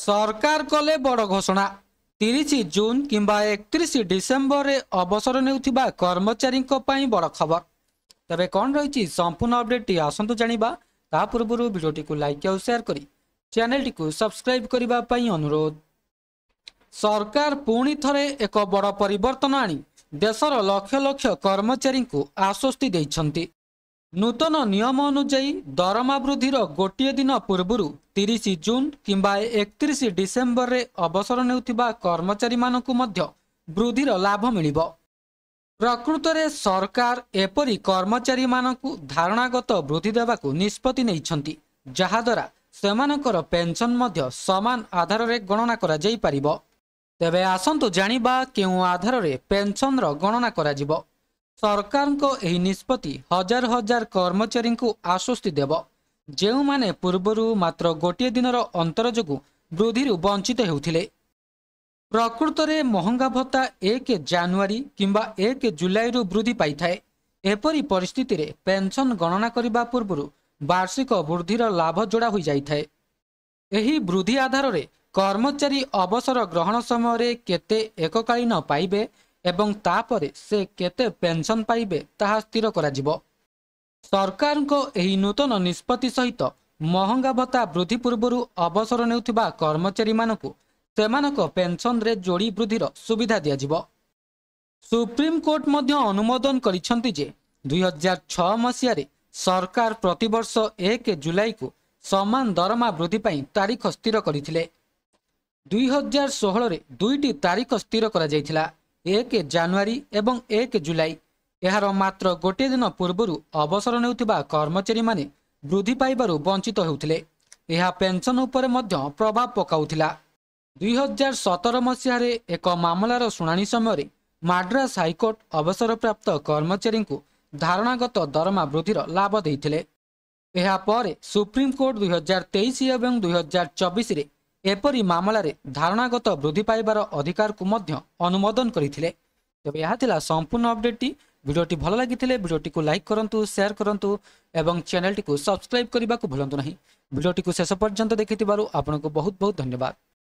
सरकार कले बड़ घोषणा 30 जून किंबा 31 डिसेम्बर रे अवसर नेउथिबा कर्मचारी बड़ खबर। तबे कौन रही संपूर्ण अपडेट टी आसंतु जानिबा। ता पूर्व वीडियोटी को लाइक और शेयर करी चैनल टी को सब्सक्राइब करबा पई अनुरोध। सरकार पुणी थरे एक बड़ परिवर्तन आनी देशर लक्ष लक्ष कर्मचारी को आश्वस्ति देइछंती। नूतन नियम अनुଯାयी दरमा वृद्धिर गोटे दिन पूर्व 30 जून किंबा 31 डिसेम्बर रे अवसर नेउथिबा कर्मचारी मानकु मध्य वृद्धिर लाभ मिलिबो। प्रकृत रे सरकार एपरी कर्मचारी मानकु धारणागत वृद्धि देबाकु निष्पत्ति नेइछंती, जहा द्वारा सेमानकर पेंशन मध्य समान आधार रे गणना करा जाई परिबो। तेबे आसंतु जानिबा केउ आधार रे पेंशन रो गणना करा जिवो। सरकार को एही निष्पत्ति हजार हजार कर्मचारी को आश्वस्ति देव, जो माने पूर्वरु मात्र गोटे दिनर अंतर जोगु वृद्धि वंचित होउथिले। प्रकृत रे महंगा भत्ता 1 जनवरी किंबा 1 जुलाई रु वृद्धि पाई थाए। एपरी परिस्थिति रे पेंशन गणना करिबा पूर्वरु वार्षिक वृद्धिर लाभ जोड़ा होई जाई थाए। एही वृद्धि आधार रे कर्मचारी अवसर ग्रहण समय रे केते एककालीन पाइबे एवं तापरे से केते पेंशन पाइबे ताहा स्थिर करा जिवो। सरकार को एही नूतन निष्पत्ति सहित महंगा भत्ता वृद्धि पूर्वरु अवसर नेउथिबा कर्मचारी मानकु सेमानक पेंशन रे जोड़ी वृद्धिर सुविधा दिया जिवो। सुप्रीम कोर्ट मध्य अनुमोदन करिसंती जे 2006 मसिया रे सरकार प्रतिवर्ष 1 जुलाई को समान दरमा वृद्धि पई तारीख स्थिर करिथिले। 2016 रे दुईटी तारीख स्थिर करा जायथिला, 1 जनवरी एवं 1 जुलाई। यार मात्र गोटे दिन पूर्व अवसर नेउथिबा कर्मचारी माने वृद्धि पाइबारु वंचित होउथिले। यह पेंशन उपरे मध्य प्रभाव पकाउथिला। 2017 मसिया रे एक मामलार शुणाणी समय माड्रास हाईकोर्ट अवसर प्राप्त कर्मचारी को धारणागत दरमा वृद्धिर लाभ देइथिले। एहा परे सुप्रीम कोर्ट 2023 एवं 2024 रे एपरी मामला रे धारणागत वृद्धि पाइबार अधिकार को मध्य अनुमोदन करथिले। तबे यह थिला संपूर्ण अपडेट। वीडियोटी भल लागिथिले वीडियोटी को लाइक करंतु, शेयर करंतु एवं चैनल टी को सब्सक्राइब करबा को भूलंतु नहीं। वीडियोटी को शेष पर्यंत देखिथिबारु आपनको बहुत बहुत धन्यवाद।